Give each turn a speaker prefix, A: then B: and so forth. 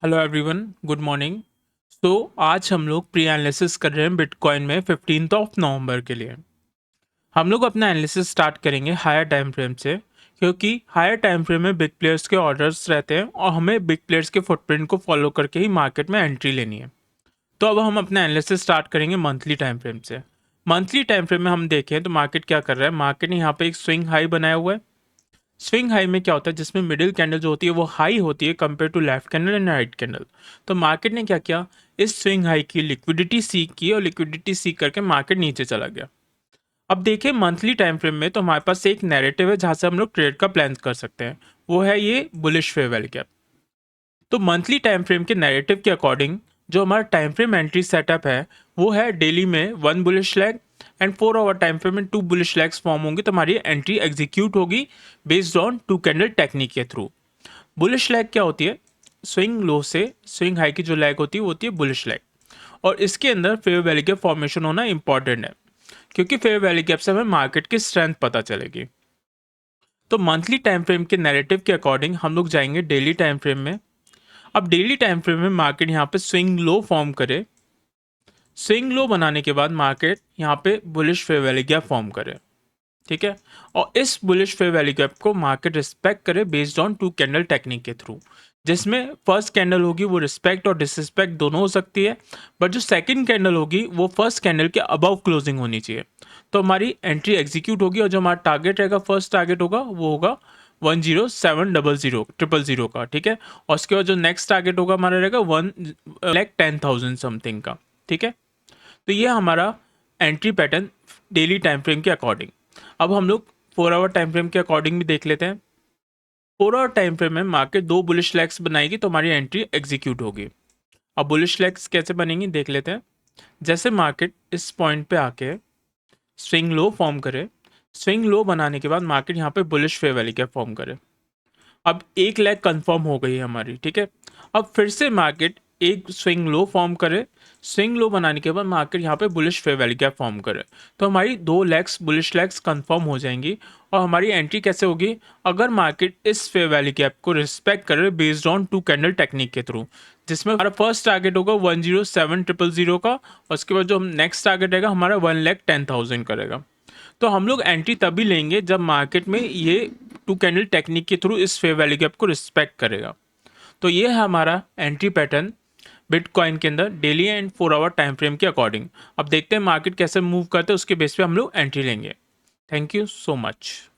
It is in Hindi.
A: Hello everyone, good morning. आज हम लोग प्री एनालिसिस कर रहे हैं बिटकॉइन में 15 नवंबर के लिए। हम लोग अपना एनालिसिस स्टार्ट करेंगे हायर टाइम फ्रेम से, क्योंकि हायर टाइम फ्रेम में बिग प्लेयर्स के ऑर्डर्स रहते हैं और हमें बिग प्लेयर्स के फुटप्रिंट को फॉलो करके ही मार्केट में एंट्री लेनी है। तो अब हम अपना एनालिसिस स्टार्ट करेंगे मंथली टाइम फ्रेम से। मंथली टाइम फ्रेम में हम देखें तो मार्केट क्या कर रहा है। मार्केट ने यहाँ पे एक स्विंग हाई बनाया हुआ है। स्विंग हाई में क्या होता है, जिसमें मिडिल कैंडल जो होती है वो हाई होती है compare to left candle and right candle. तो मार्केट ने क्या किया, इस स्विंग हाई की लिक्विडिटी सीक की और लिक्विडिटी सीक करके मार्केट नीचे चला गया। अब देखिए मंथली टाइम फ्रेम में तो हमारे पास एक नैरेटिव है जहां से हम लोग ट्रेड का प्लान कर सकते हैं। वो है ये बुलिश फेयर वैल्यू गैप। तो मंथली टाइम फ्रेम के नैरेटिव के अकॉर्डिंग जो हमारा टाइम फ्रेम एंट्री सेटअप है वो है डेली में 1 bullish leg and 4 hour time frame में 2 बुलिश लेग्स फॉर्म होंगे। तो हमारी एंट्री एग्जीक्यूट होगी बेस्ड ऑन 2 कैंडल टेक्निक के थ्रू। बुलिश लेग क्या होती है, स्विंग लो से स्विंग हाई की जो लेग होती है वो होती है बुलिश लेग। और इसके अंदर फेयर वैल्यू गैप फॉर्मेशन होना इंपॉर्टेंट है, क्योंकि फेयर वैल्यू गैप से हमें मार्केट की स्ट्रेंथ पता चलेगी। तो मंथली टाइम फ्रेम के नैरेटिव के अकॉर्डिंग हम लोग जाएंगे डेली टाइम फ्रेम में। अब डेली टाइम फ्रेम में मार्केट यहाँ पे स्विंग लो फॉर्म करे, स्विंग लो बनाने के बाद मार्केट यहाँ पे bullish fair value gap form करे। ठीक है। और इस बुलिश फेयर वैल्यू गैप को मार्केट रिस्पेक्ट करे बेस्ड ऑन 2 कैंडल टेक्निक के थ्रू, जिसमें फर्स्ट कैंडल होगी वो रिस्पेक्ट और डिसरिस्पेक्ट दोनों हो सकती है। बट जो सेकंड कैंडल होगी वो फर्स्ट कैंडल के अबव क्लोजिंग होनी चाहिए। तो हमारी एंट्री एग्जीक्यूट होगी और जो हमारा टारगेट रहेगा, फर्स्ट टारगेट होगा वो होगा 10700 का। ठीक है। और उसके बाद जो नेक्स्ट टारगेट होगा हमारा रहेगा 1,10,000 समथिंग का। ठीक है। तो ये हमारा entry pattern daily time frame के अकॉर्डिंग। अब हम लोग 4 आवर टाइम फ्रेम के अकॉर्डिंग भी देख लेते हैं। 4 आवर टाइम फ्रेम में मार्केट 2 बुलिश लेग्स बनाएगी तो हमारी एंट्री एग्जीक्यूट होगी। अब बुलिश लेग्स कैसे बनेंगी देख लेते हैं। जैसे मार्केट इस पॉइंट पे आके स्विंग लो फॉर्म करे, स्विंग लो बनाने के बाद मार्केट यहाँ पे bullish fair value cap form करे। अब एक लेग कंफर्म हो गई है हमारी। ठीक है। अब फिर से मार्केट एक स्विंग लो फॉर्म करे, स्विंग लो बनाने के बाद मार्केट यहाँ पे bullish fair value gap form करे, तो हमारी 2 लेग्स बुलिश लेग्स कंफर्म हो जाएंगी। और हमारी एंट्री कैसे होगी, अगर मार्केट इस फेयर वैल्यू गैप को रिस्पेक्ट करे बेस्ड ऑन 2 कैंडल टेक्निक के थ्रू, जिसमें हमारा फर्स्ट टारगेट होगा 107,000 का, और उसके बाद जो हम नेक्स्ट टारगेट रहेगा हमारा 1,10,000 करेगा। तो हम लोग एंट्री तभी लेंगे जब मार्केट में ये 2 कैंडल टेक्निक के थ्रू इस फेयर वैल्यू गैप को रिस्पेक्ट करेगा। तो ये है हमारा एंट्री पैटर्न बिटकॉइन के अंदर daily and 4 hour time frame के अकॉर्डिंग। अब देखते हैं मार्केट कैसे मूव करते हैं, उसके बेस पे हम लोग एंट्री लेंगे। Thank you so much.